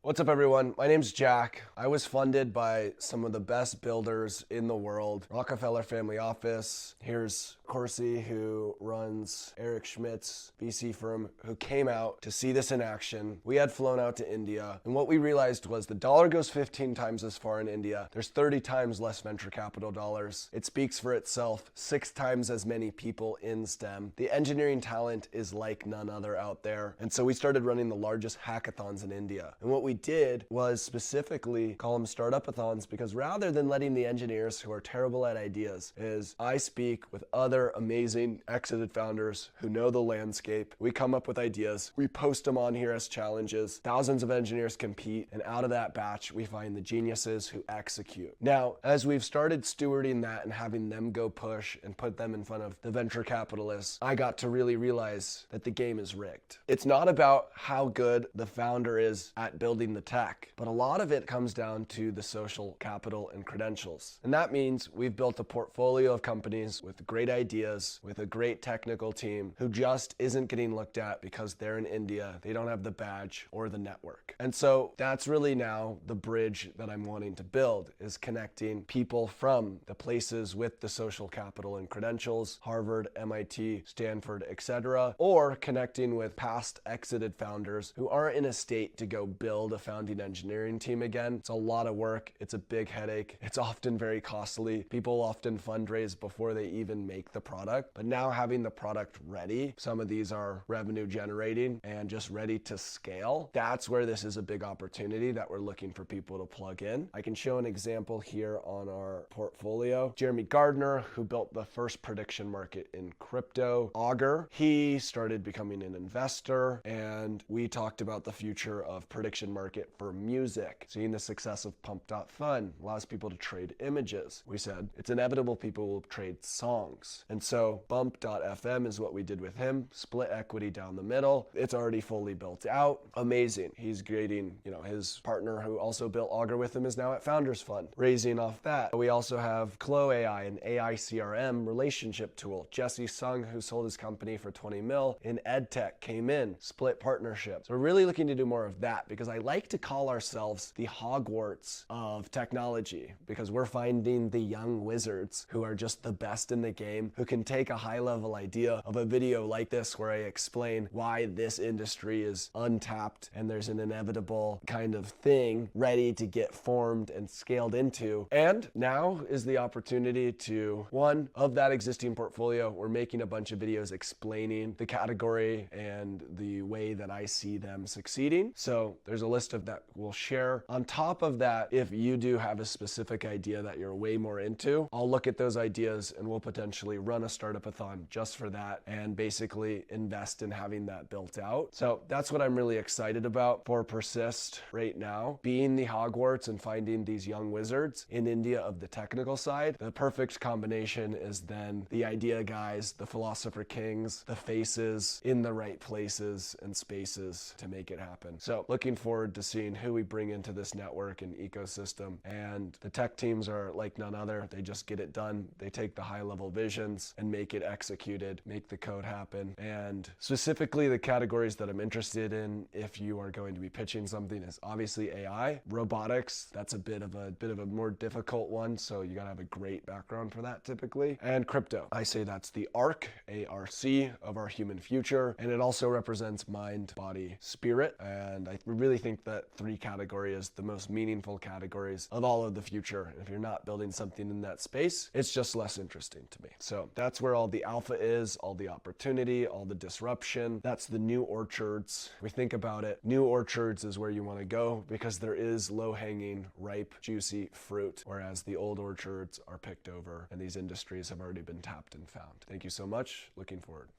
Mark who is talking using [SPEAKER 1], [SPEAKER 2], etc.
[SPEAKER 1] What's up, everyone? My name's Jack. I was funded by some of the best builders in the world. Rockefeller Family Office. Here's Corsi, who runs Eric Schmidt's VC firm, who came out to see this in action. We had flown out to India, and what we realized was the dollar goes 15 times as far in India. There's 30 times less venture capital dollars. It speaks for itself. 6 times as many people in STEM. The engineering talent is like none other out there. And so we started running the largest hackathons in India. And what we did was specifically call them Startupathons, because rather than letting the engineers who are terrible at ideas, is I speak with other amazing exited founders who know the landscape. We come up with ideas, we post them on here as challenges. Thousands of engineers compete, and out of that batch, we find the geniuses who execute. Now, as we've started stewarding that and having them go push and put them in front of the venture capitalists, I got to really realize that the game is rigged. It's not about how good the founder is at building the tech, but a lot of it comes down to the social capital and credentials. And that means we've built a portfolio of companies with great ideas, with a great technical team who just isn't getting looked at because they're in India, they don't have the badge or the network. And so that's really now the bridge that I'm wanting to build, is connecting people from the places with the social capital and credentials, Harvard, MIT, Stanford, etc., or connecting with past exited founders who aren't in a state to go build a founding engineering team again. It's a lot of work. It's a big headache. It's often very costly. People often fundraise before they even make the product. But now having the product ready, some of these are revenue generating and just ready to scale. That's where this is a big opportunity that we're looking for people to plug in. I can show an example here on our portfolio. Jeremy Gardner, who built the first prediction market in crypto, Augur, he started becoming an investor, and we talked about the future of prediction market for music. Seeing the success of Pump.Fun allows people to trade images. We said it's inevitable people will trade songs. And so Bump.fm is what we did with him. Split equity down the middle. It's already fully built out. Amazing. He's grading, his partner who also built Augur with him is now at Founders Fund, raising off that. We also have Clo AI, an AI CRM relationship tool. Jesse Sung, who sold his company for 20 mil in EdTech, came in, split partnership. So we're really looking to do more of that, because I like to call ourselves the Hogwarts of technology, because we're finding the young wizards who are just the best in the game, who can take a high-level idea of a video like this where I explain why this industry is untapped and there's an inevitable kind of thing ready to get formed and scaled into. And now is the opportunity to, one, of that existing portfolio, we're making a bunch of videos explaining the category and the way that I see them succeeding. So there's a list of that we'll share. On top of that, if you do have a specific idea that you're way more into, I'll look at those ideas and we'll potentially run a Startupathon just for that and basically invest in having that built out. So that's what I'm really excited about for Persist right now, being the Hogwarts and finding these young wizards in India of the technical side. The perfect combination is then the idea guys, the philosopher kings, the faces in the right places and spaces to make it happen. So looking forward to seeing who we bring into this network and ecosystem. And the tech teams are like none other. They just get it done. They take the high level visions and make it executed, make the code happen. And specifically the categories that I'm interested in, if you are going to be pitching something, is obviously AI, robotics. That's a bit of a more difficult one. So you gotta have a great background for that typically. And crypto. I say that's the ARC, A-R-C, of our human future. And it also represents mind, body, spirit. And I really think that 3 category is the most meaningful categories of all of the future. If you're not building something in that space, it's just less interesting to me. So that's where all the alpha is, all the opportunity, all the disruption. That's the new orchards. We think about it, new orchards is where you want to go, because there is low-hanging, ripe, juicy fruit, whereas the old orchards are picked over and these industries have already been tapped and found. Thank you so much. Looking forward.